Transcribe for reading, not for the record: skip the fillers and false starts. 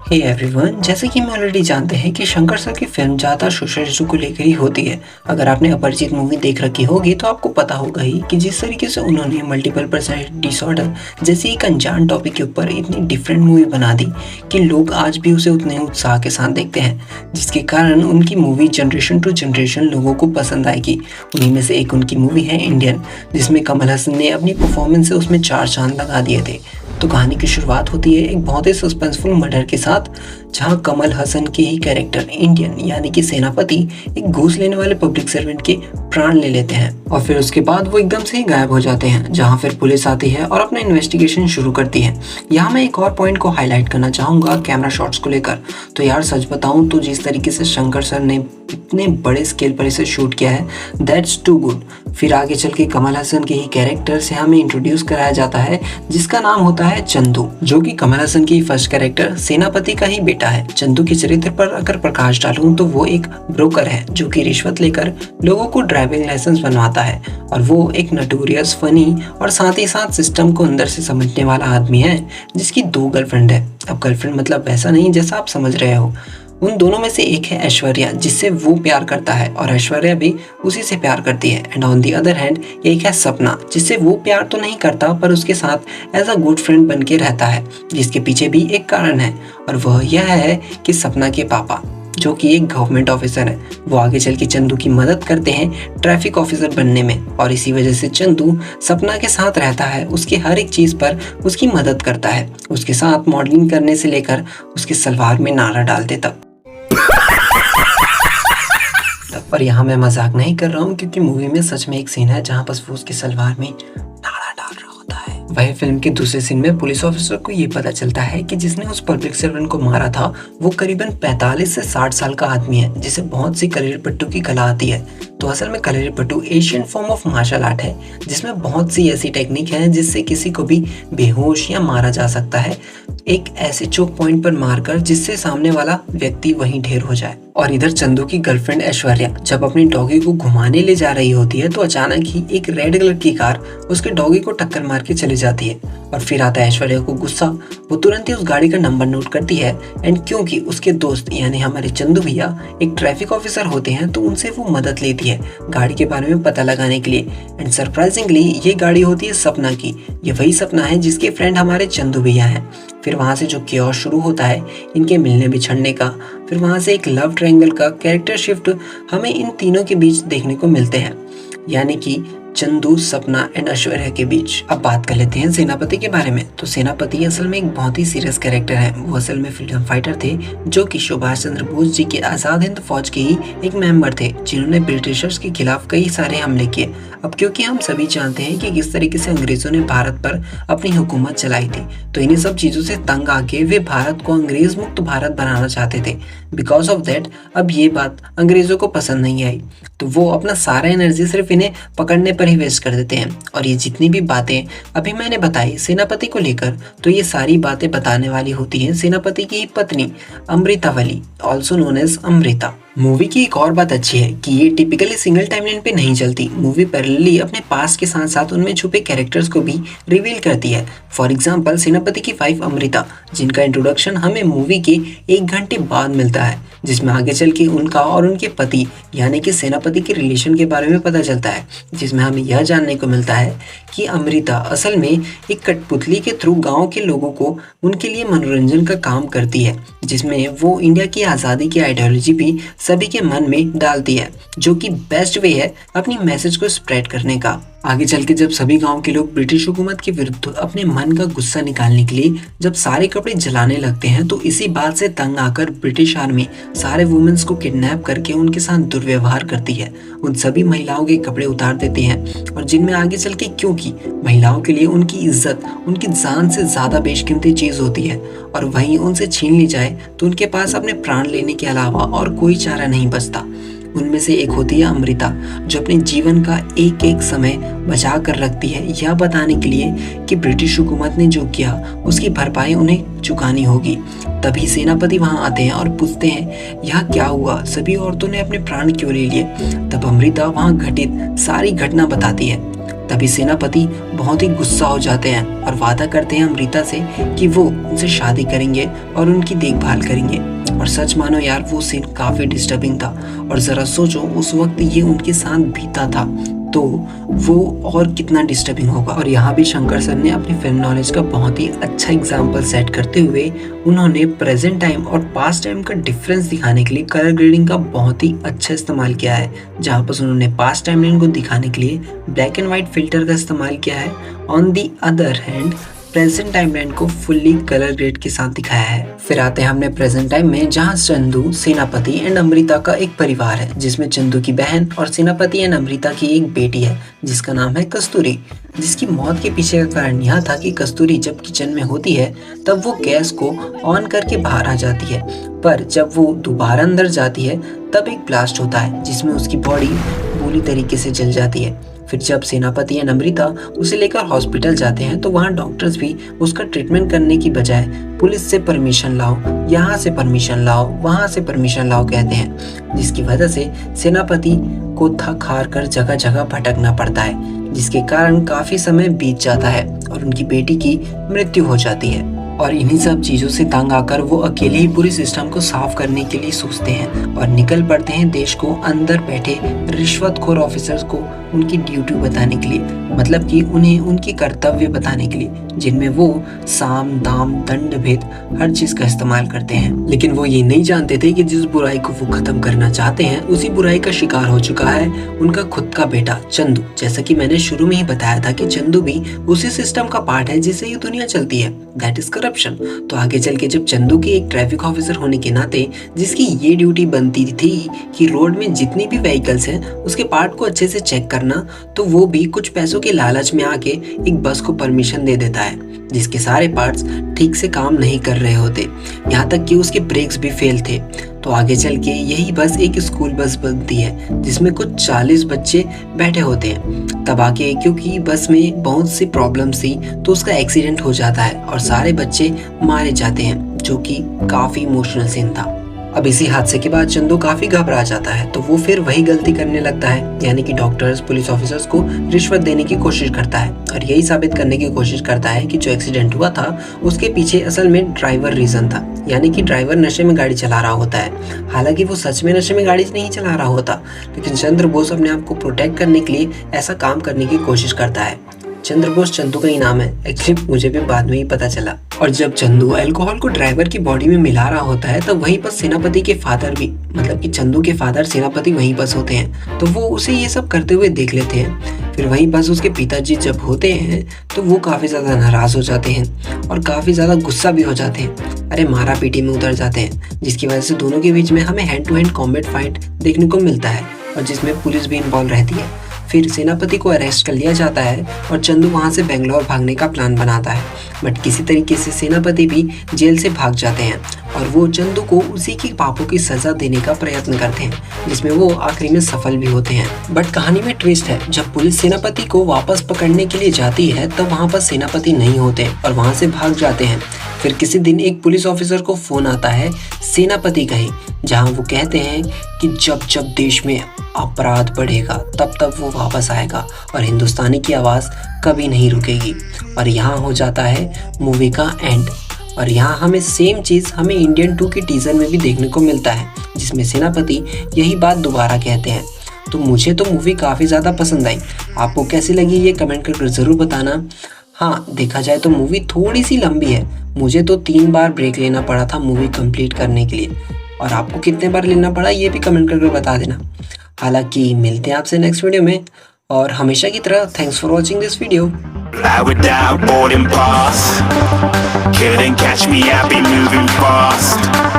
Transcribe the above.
Hey everyone, जैसे कि हम ऑलरेडी जानते हैं कि शंकर सर की फिल्म ज़्यादा सोशल इशू को लेकर ही होती है। अगर आपने अपरिचित मूवी देख रखी होगी तो आपको पता होगा ही कि जिस तरीके से उन्होंने मल्टीपल पर्सनैलिटी डिसऑर्डर जैसी एक अनजान टॉपिक के ऊपर इतनी डिफरेंट मूवी बना दी कि लोग आज भी उसे उतने उत्साह के साथ देखते हैं, जिसके कारण उनकी मूवी जनरेशन टू जनरेशन लोगों को पसंद आएगी। उन्हीं में से एक उनकी मूवी है इंडियन, जिसमें कमल हसन ने अपनी परफॉर्मेंस से उसमें 4 चांद लगा दिए थे। तो कहानी की शुरुआत होती है एक बहुत ही सस्पेंसफुल मर्डर के साथ, जहां कमल हसन के ही कैरेक्टर इंडियन यानी कि सेनापति एक घूस लेने वाले पब्लिक सर्वेंट के प्राण ले लेते हैं और फिर उसके बाद वो एकदम से ही गायब हो जाते हैं। जहां फिर पुलिस आती है और अपना इन्वेस्टिगेशन शुरू करती है। यहाँ मैं एक और पॉइंट को हाईलाइट करना चाहूंगा कैमरा शॉट्स को लेकर। तो यार सच बताऊं तो जिस तरीके से शंकर सर ने इतने बड़े स्केल पर इसे शूट किया है, दैट्स टू गुड। फिर आगे चल के कमल हसन के ही कैरेक्टर से हमें इंट्रोड्यूस कराया जाता है, जिसका नाम होता है चंदू, जो कि कमल हसन की फर्स्ट कैरेक्टर सेनापति का ही बेटा है। चंदू के चरित्र पर अगर प्रकाश डालूं तो वो एक ब्रोकर है जो कि रिश्वत लेकर लोगों को ड्राइविंग लाइसेंस बनवाता है, और वो एक नटोरियस, फनी और साथ ही साथ सिस्टम को अंदर से समझने वाला आदमी है, जिसकी 2 गर्लफ्रेंड है। अब गर्लफ्रेंड मतलब वैसा नहीं जैसा आप समझ रहे हो। उन दोनों में से एक है ऐश्वर्या, जिससे वो प्यार करता है और ऐश्वर्या भी उसी से प्यार करती है। And on the other hand एक है सपना, जिससे वो प्यार तो नहीं करता पर उसके साथ एज अ गुड फ्रेंड बन के रहता है, जिसके पीछे भी एक कारण है, और वह यह है कि सपना के पापा, जो कि एक गवर्नमेंट ऑफिसर है, वो आगे चल के चंदू की मदद करते हैं ट्रैफिक ऑफिसर बनने में, और इसी वजह से चंदू सपना के साथ रहता है, उसकी हर एक चीज पर उसकी मदद करता है, उसके साथ मॉडलिंग करने से लेकर उसके सलवार में नारा डालते तक। पर यहाँ मैं मजाक नहीं कर रहा हूँ, क्योंकि मूवी में सच में एक सीन है जहाँ बस वो उसके सलवार में नारा डाल रहा होता है। वही फिल्म के दूसरे सीन में पुलिस ऑफिसर को ये पता चलता है कि जिसने उस पब्लिक सर्वेंट को मारा था वो करीबन 45 से 60 साल का आदमी है, जिसे बहुत सी कलेरीपट्टू की कला आती है। तो असल में Kalaripayattu Asian form of martial art है, जिसमें बहुत सी ऐसी टेक्निक है जिससे किसी को भी बेहोश या मारा जा सकता है, एक ऐसे चोक पॉइंट पर मारकर जिससे सामने वाला व्यक्ति वहीं ढेर हो जाए। और इधर चंदू की गर्लफ्रेंड ऐश्वर्या जब अपनी डॉगी को घुमाने ले जा रही होती है तो अचानक ही एक रेड कलर की कार उसके डॉगी को टक्कर मार के चली जाती है, और फिर आता है ऐश्वर्या को गुस्सा। वो तुरंत ही उस गाड़ी का नंबर नोट करती है, एंड क्योंकि उसके दोस्त यानी हमारे चंदू भैया एक ट्रैफिक ऑफिसर होते हैं तो उनसे वो मदद लेती है गाड़ी के बारे में पता लगाने के लिए। एंड सरप्राइजिंगली ये गाड़ी होती है सपना की। ये वही सपना है जिसके फ्रेंड हमारे चंदू भैया हैं। फिर वहाँ से जो कियोस शुरू होता है इनके मिलने बिछड़ने का, फिर वहाँ से एक लव ट्रायंगल का कैरेक्टर शिफ्ट हमें इन तीनों के बीच देखने को मिलते हैं, यानी कि चंदू, सपना एंड ऐश्वर्या के बीच। अब बात कर लेते हैं सेनापति के बारे में। तो सेनापति असल में एक बहुत ही सीरियस कैरेक्टर है। वो असल में फ्रीडम फाइटर थे, जो कि सुभाष चंद्र बोस जी के आजाद हिंद फौज के ही एक मेंबर थे, जिन्होंने ब्रिटिशर्स के खिलाफ कई सारे हमले किए। अब क्योंकि हम सभी जानते हैं कि किस तरीके से अंग्रेजों ने भारत पर अपनी हुकूमत चलाई थी, तो इन्हीं सब चीजों से तंग आके वे भारत को अंग्रेज मुक्त भारत बनाना चाहते थे। बिकॉज ऑफ दैट अब ये बात अंग्रेजों को पसंद नहीं आई, तो वो अपना सारा एनर्जी सिर्फ इन्हें पकड़ने पर ही वेस्ट कर देते हैं। और ये जितनी भी बातें अभी मैंने बताई सेनापति को लेकर, तो ये सारी बातें बताने वाली होती हैं सेनापति की पत्नी Amritavali, also known as Amrita. Movie की एक और बात अच्छी है कि ये टिपिकली सिंगल टाइमलाइन पे नहीं चलती। मूवी पैरेलली अपने पास्ट के साथ साथ उनमें छुपे कैरेक्टर्स को भी रिवील करती है। फॉर एग्जांपल सेनापति की वाइफ अमृता, जिनका इंट्रोडक्शन हमें मूवी के 1 घंटे बाद मिलता है, जिसमें आगे चल के उनका और उनके पति यानी कि सेनापति के रिलेशन के बारे में पता चलता है, जिसमें हमें यह जानने को मिलता है कि अमृता असल में एक कठपुतली के थ्रू गाँव के लोगों को उनके लिए मनोरंजन का काम करती है, जिसमें वो इंडिया की आज़ादी की आइडियोलॉजी भी सभी के मन में डालती है, जो कि बेस्ट वे है अपनी मैसेज को स्प्रेड करने का। आगे चल के जब सभी गांव के लोग ब्रिटिश हुकूमत के विरुद्ध अपने मन का गुस्सा निकालने के लिए जब सारे कपड़े जलाने लगते हैं, तो इसी बात से तंग आकर ब्रिटिश आर्मी सारे वुमेन्स को किडनैप करके उनके साथ दुर्व्यवहार करती है। उन सभी महिलाओं के कपड़े उतार देती हैं, और जिनमें आगे चल के, क्योंकि महिलाओं के लिए उनकी इज्जत उनकी जान से ज्यादा बेशकीमती चीज होती है, और वहीं उनसे छीन ली जाए तो उनके पास अपने प्राण लेने के अलावा और कोई चारा नहीं बचता। उनमें से एक होती है अमृता, जो अपने जीवन का एक एक समय बचा कर रखती है, यह बताने के लिए कि ब्रिटिश हुकूमत ने जो किया उसकी भरपाई उन्हें चुकानी होगी। तभी सेनापति वहां आते हैं और पूछते हैं यह क्या हुआ, सभी औरतों ने अपने प्राण क्यों ले लिए। तब अमृता वहां घटित सारी घटना बताती है। तभी सेनापति बहुत ही गुस्सा हो जाते हैं और वादा करते हैं अमृता से कि वो उनसे शादी करेंगे और उनकी देखभाल करेंगे। और सच मानो यार, वो सीन काफी डिस्टर्बिंग था। और जरा सोचो उस वक्त ये उनके साथ बीता था तो वो और कितना डिस्टर्बिंग होगा। और यहाँ भी शंकर सर ने अपनी फिल्म नॉलेज का बहुत ही अच्छा एग्जाम्पल सेट करते हुए उन्होंने प्रेजेंट टाइम और पास्ट टाइम का डिफरेंस दिखाने के लिए कलर ग्रेडिंग का बहुत ही अच्छा इस्तेमाल किया है। जहाँ पर उन्होंने पास्ट टाइमलाइन को दिखाने के लिए ब्लैक एंड व्हाइट फिल्टर का इस्तेमाल किया है। On the other hand present timeline को फुल्ली कलर ग्रेड के साथ दिखाया है। फिर आते हैं हमने प्रेजेंट टाइम में, जहां चंदू, सेनापति एंड अमृता का एक परिवार है, जिसमें चंदू की बहन और सेनापति एंड अमृता की एक बेटी है जिसका नाम है कस्तूरी, जिसकी मौत के पीछे का कारण यह था कि कस्तूरी जब किचन में होती है तब वो गैस को ऑन करके बाहर आ जाती है, पर जब वो दोबारा अंदर जाती है तब एक ब्लास्ट होता है जिसमें उसकी बॉडी पूरी तरीके से जल जाती है। फिर जब सेनापति एंड अमृता उसे लेकर हॉस्पिटल जाते हैं तो वहाँ डॉक्टर्स भी उसका ट्रीटमेंट करने की बजाय पुलिस से परमिशन लाओ, यहाँ से परमिशन लाओ, वहाँ से परमिशन लाओ कहते हैं, जिसकी वजह से सेनापति को थक हार कर जगह जगह भटकना पड़ता है, जिसके कारण काफी समय बीत जाता है और उनकी बेटी की मृत्यु हो जाती है। और इन्हीं सब चीजों से तंग आकर वो अकेले ही पूरी सिस्टम को साफ करने के लिए सोचते हैं और निकल पड़ते हैं देश को अंदर बैठे रिश्वतखोर ऑफिसर्स को उनकी ड्यूटी बताने के लिए, मतलब कि उन्हें उनकी कर्तव्य बताने के लिए, जिनमें वो साम दाम दंड भेद हर चीज का इस्तेमाल करते हैं। लेकिन वो ये नहीं जानते थे कि जिस बुराई को वो खत्म करना चाहते हैं उसी बुराई का शिकार हो चुका है उनका खुद का बेटा चंदू। जैसा कि मैंने शुरू में ही बताया था कि चंदू भी उसी सिस्टम का पार्ट है जिससे ये दुनिया चलती है, दैट इज करप्शन। तो आगे चल के जब चंदू की एक ट्रैफिक ऑफिसर होने के नाते जिसकी ये ड्यूटी बनती थी कि रोड में जितनी भी व्हीकल्स हैं उसके पार्ट को अच्छे से चेक करना, तो वो भी कुछ पैसों के लालच में आके एक बस को परमिशन दे देता है जिसके सारे पार्ट्स ठीक से काम नहीं कर रहे होते, यहाँ तक कि उसके ब्रेक्स भी फेल थे। तो आगे चल के यही बस एक स्कूल बस बनती है जिसमें कुछ 40 बच्चे बैठे होते हैं। तब आके क्योंकि बस में बहुत सी प्रॉब्लम्स थी तो उसका एक्सीडेंट हो जाता है और सारे बच्चे मारे जाते हैं, जो कि काफी इमोशनल सीन था। अब इसी हादसे के बाद चंदू काफी घबरा जाता है तो वो फिर वही गलती करने लगता है, यानी कि डॉक्टर्स पुलिस ऑफिसर्स को रिश्वत देने की कोशिश करता है और यही साबित करने की कोशिश करता है कि जो एक्सीडेंट हुआ था उसके पीछे असल में ड्राइवर रीजन था, यानी कि ड्राइवर नशे में गाड़ी चला रहा होता है। हालांकि वो सच में नशे में गाड़ी नहीं चला रहा होता, लेकिन चंद्र बोस अपने आप को प्रोटेक्ट करने के लिए ऐसा काम करने की कोशिश करता है। चंद्र बोस चंदू का ही नाम है, एक्चुअली मुझे भी बाद में ही पता चला। और जब चंदू अल्कोहल को ड्राइवर की बॉडी में मिला रहा होता है तब वहीं पर सेनापति के फादर भी, मतलब कि चंदू के फादर सेनापति वहीं पर होते हैं, तो वो उसे ये सब करते हुए देख लेते हैं। फिर वहीं पर उसके पिताजी जब होते हैं तो वो काफी ज्यादा नाराज हो जाते हैं और काफी ज्यादा गुस्सा भी हो जाते हैं, अरे मारा पीटी में उतर जाते हैं, जिसकी वजह से दोनों के बीच में हमें hand to hand combat fight देखने को मिलता है और जिसमें पुलिस भी इन्वॉल्व रहती है। फिर सेनापति को अरेस्ट कर लिया जाता है और चंदू वहां से बेंगलोर भागने का प्लान बनाता है, बट किसी तरीके से सेनापति भी जेल से भाग जाते हैं और वो चंदू को उसी के पापों की सजा देने का प्रयत्न करते हैं, जिसमें वो आखिरी में सफल भी होते हैं। बट कहानी में ट्विस्ट है, जब पुलिस सेनापति को वापस पकड़ने के लिए जाती है तब वहाँ पर सेनापति नहीं होते और वहाँ से भाग जाते हैं। फिर किसी दिन एक पुलिस ऑफिसर को फोन आता है सेनापति का ही, जहाँ वो कहते हैं कि जब जब देश में अपराध बढ़ेगा तब तब वो वापस आएगा और हिंदुस्तानी की आवाज़ कभी नहीं रुकेगी। और यहाँ हो जाता है मूवी का एंड। और यहाँ हमें सेम चीज़ हमें इंडियन 2 के टीजर में भी देखने को मिलता है, जिसमें सेनापति यही बात दोबारा कहते हैं। तो मुझे तो मूवी काफ़ी ज़्यादा पसंद आई, आपको कैसी लगी ये कमेंट करके ज़रूर बताना। हाँ, देखा जाए तो मूवी थोड़ी सी लंबी है, मुझे तो 3 बार ब्रेक लेना पड़ा था मूवी कंप्लीट करने के लिए, और आपको कितने बार लेना पड़ा ये भी कमेंट करके बता देना। हालांकि मिलते हैं आपसे नेक्स्ट वीडियो में, और हमेशा की तरह thanks for watching this video. Without boarding pass, couldn't catch me, I'd be moving fast.